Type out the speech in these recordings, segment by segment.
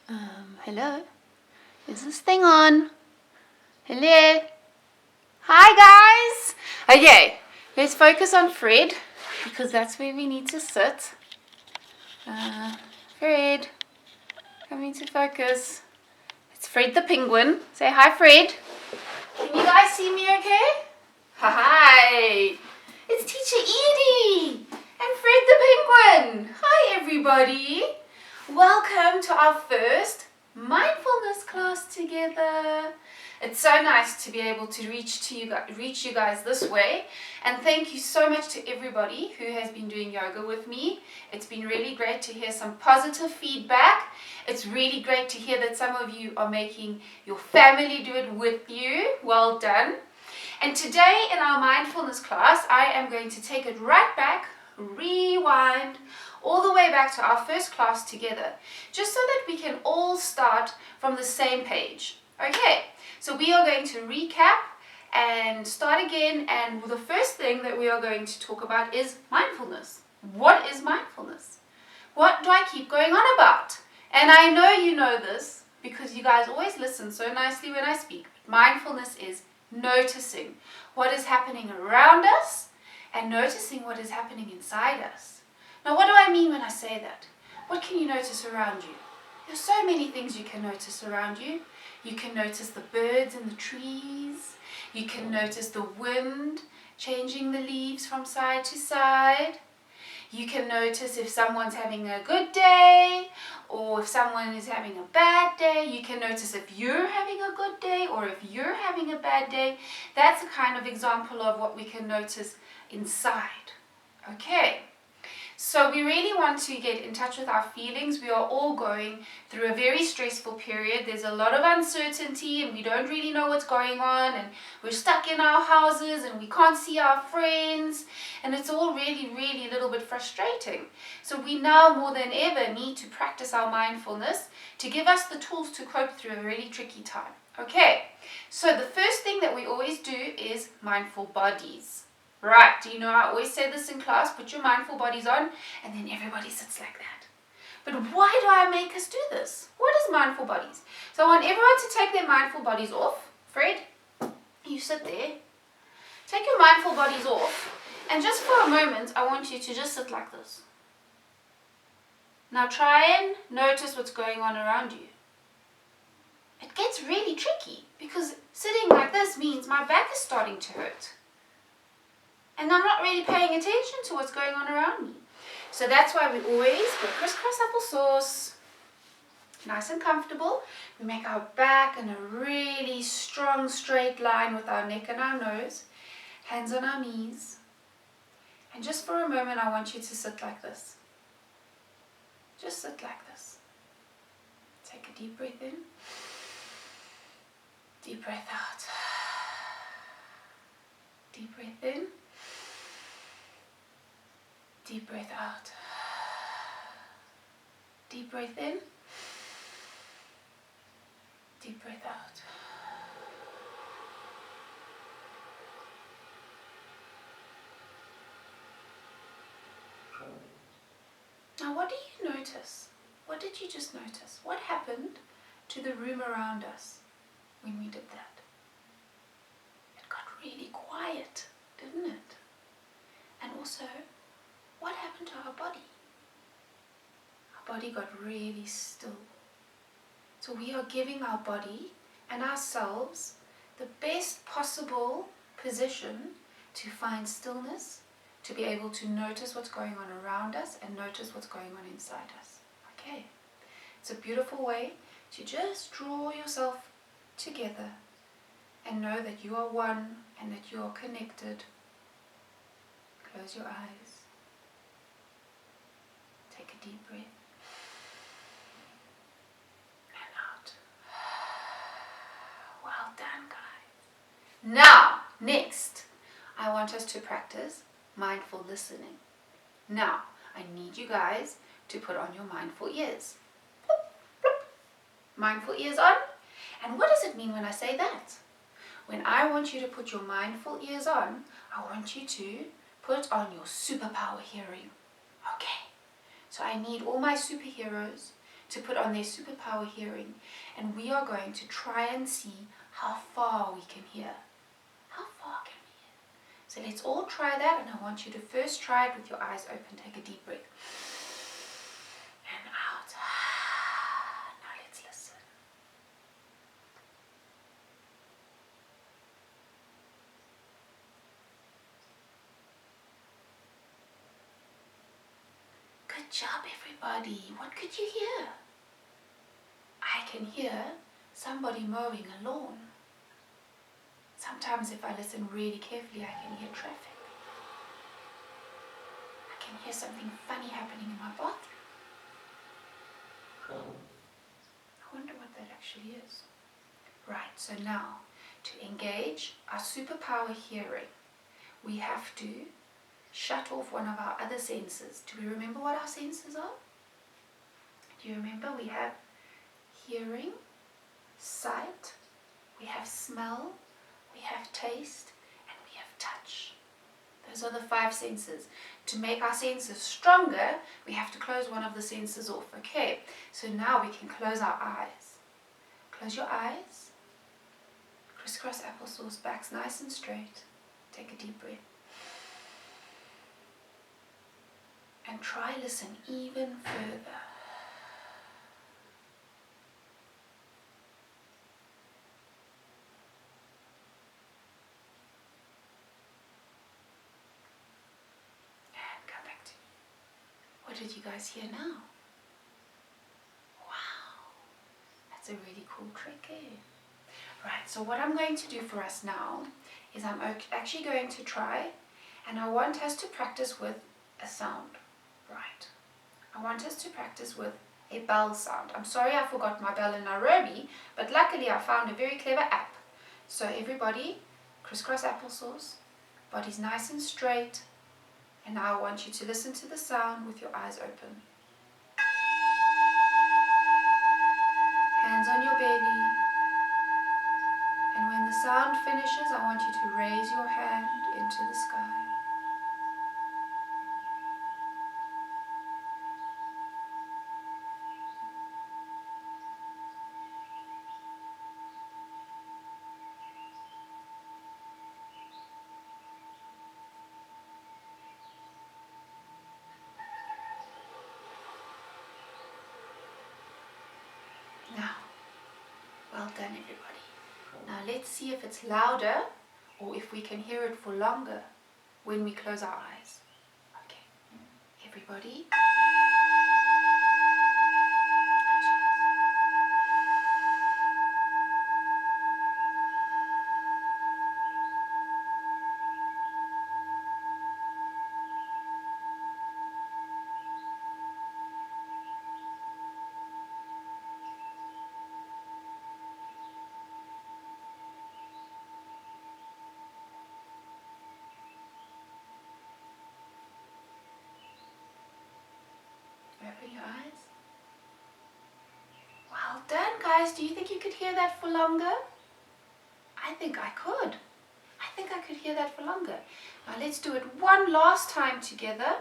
Hello? Is this thing on? Hello? Hi guys! Okay, let's focus on Fred because that's where we need to sit. Fred, coming to focus. It's Fred the penguin. Say hi, Fred. Can you guys see me okay? Hi! It's Teacher Edie and Fred the penguin. Hi everybody. Welcome to our first mindfulness class together. It's so nice to be able to reach you guys this way, and thank you so much to everybody who has been doing yoga with me. It's been really great to hear some positive feedback. It's really great to hear that some of you are making your family do it with you. Well done. And today in our mindfulness class, I am going to take it right back, rewind, all the way back to our first class together, just so that we can all start from the same page. Okay, so we are going to recap and start again, and the first thing that we are going to talk about is mindfulness. What is mindfulness? What do I keep going on about? And I know you know this because you guys always listen so nicely when I speak. Mindfulness is noticing what is happening around us and noticing what is happening inside us. Now, what do I mean when I say that? What can you notice around you? There's so many things you can notice around you. You can notice the birds in the trees. You can notice the wind changing the leaves from side to side. You can notice if someone's having a good day or if someone is having a bad day. You can notice if you're having a good day or if you're having a bad day. That's a kind of example of what we can notice inside. Okay. So we really want to get in touch with our feelings. We are all going through a very stressful period. There's a lot of uncertainty and we don't really know what's going on, and we're stuck in our houses and we can't see our friends, and it's all really, really a little bit frustrating. So we now more than ever need to practice our mindfulness to give us the tools to cope through a really tricky time. Okay, so the first thing that we always do is mindful bodies. Right, do you know I always say this in class, put your mindful bodies on, and then everybody sits like that. But why do I make us do this? What is mindful bodies? So I want everyone to take their mindful bodies off. Fred, you sit there. Take your mindful bodies off, and just for a moment, I want you to just sit like this. Now try and notice what's going on around you. It gets really tricky, because sitting like this means my back is starting to hurt. And I'm not really paying attention to what's going on around me. So that's why we always go crisscross applesauce. Nice and comfortable. We make our back in a really strong straight line with our neck and our nose. Hands on our knees. And just for a moment, I want you to sit like this. Just sit like this. Take a deep breath in. Deep breath out. Deep breath in. Deep breath out. Deep breath in. Deep breath out. Now what do you notice? What did you just notice? What happened to the room around us when we did that? It got really quiet, didn't it? And also, what happened to our body? Our body got really still. So we are giving our body and ourselves the best possible position to find stillness, to be able to notice what's going on around us and notice what's going on inside us. Okay, it's a beautiful way to just draw yourself together and know that you are one and that you are connected. Close your eyes. Take a deep breath. And out. Well done, guys. Now, next, I want us to practice mindful listening. Now, I need you guys to put on your mindful ears. Bloop, bloop. Mindful ears on. And what does it mean when I say that? When I want you to put your mindful ears on, I want you to put on your superpower hearing. Okay. So I need all my superheroes to put on their superpower hearing, and we are going to try and see how far we can hear. How far can we hear? So let's all try that, and I want you to first try it with your eyes open. Take a deep breath. And out. Now let's listen. Good job, everybody. What could you hear? I can hear somebody mowing a lawn. Sometimes if I listen really carefully, I can hear traffic. I can hear something funny happening in my bathroom. I wonder what that actually is. Right, so now, to engage our superpower hearing, we have to shut off one of our other senses. Do we remember what our senses are? Do you remember? We have hearing, sight, we have smell, we have taste, and we have touch. Those are the 5 senses. To make our senses stronger, we have to close one of the senses off. Okay, so now we can close our eyes. Close your eyes. Crisscross applesauce, backs nice and straight. Take a deep breath. And try listen even further. What did you guys hear now? Wow, that's a really cool trick, eh? Right, so what I'm going to do for us now is I'm actually going to try, and I want us to practice with a sound. Right, I want us to practice with a bell sound. I'm sorry I forgot my bell in Nairobi, but luckily I found a very clever app. So everybody, crisscross applesauce, body's nice and straight. And now I want you to listen to the sound with your eyes open. Hands on your belly. And when the sound finishes, I want you to raise your hand into the sky. Now, well done everybody. Now let's see if it's louder or if we can hear it for longer when we close our eyes. Okay, everybody. Open your eyes. Well done, guys. Do you think you could hear that for longer? I think I could. I think I could hear that for longer. Now let's do it one last time together.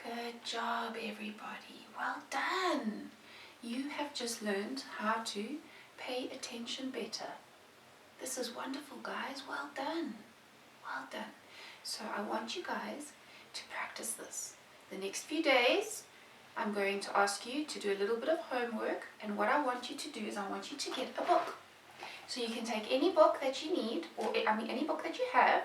Good job, everybody. Well done. You have just learned how to pay attention better. This is wonderful, guys. Well done. Well done. So I want you guys to practice this. The next few days, I'm going to ask you to do a little bit of homework. And what I want you to do is I want you to get a book. So you can take any book that you need, or any book that you have,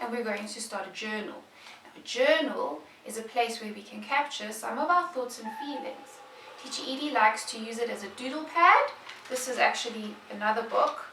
and we're going to start a journal. Now, a journal is a place where we can capture some of our thoughts and feelings. Teacher Edie likes to use it as a doodle pad. This is actually another book,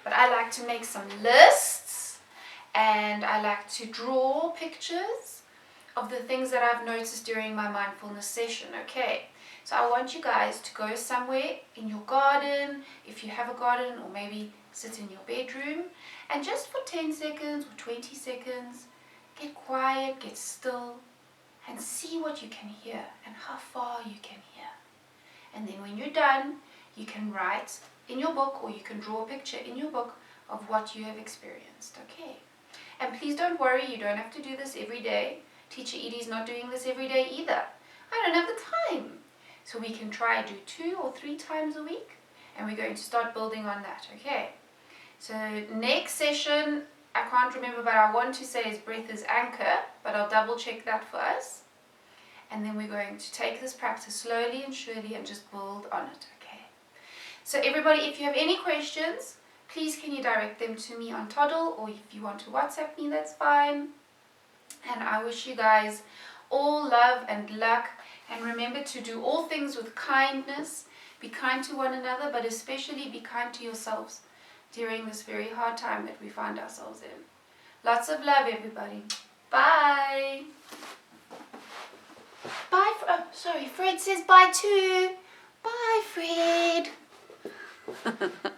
but I like to make some lists, and I like to draw pictures of the things that I've noticed during my mindfulness session. Okay, So I want you guys to go somewhere in your garden, if you have a garden, or maybe sit in your bedroom, and just for 10 seconds or 20 seconds, get quiet, get still, and see what you can hear and how far you can hear. And then when you're done, you can write in your book, or you can draw a picture in your book of what you have experienced, okay? And please don't worry, you don't have to do this every day. Teacher Edie's not doing this every day either. I don't have the time. So we can try do 2 or 3 times a week, and we're going to start building on that, okay? So next session, I can't remember, but I want to say is breath is anchor, but I'll double check that for us. And then we're going to take this practice slowly and surely and just build on it, okay? So everybody, if you have any questions, please can you direct them to me on Toddle, or if you want to WhatsApp me, that's fine. And I wish you guys all love and luck. And remember to do all things with kindness. Be kind to one another, but especially be kind to yourselves during this very hard time that we find ourselves in. Lots of love, everybody. Bye. Bye. Sorry, Fred says bye too. Bye, Fred.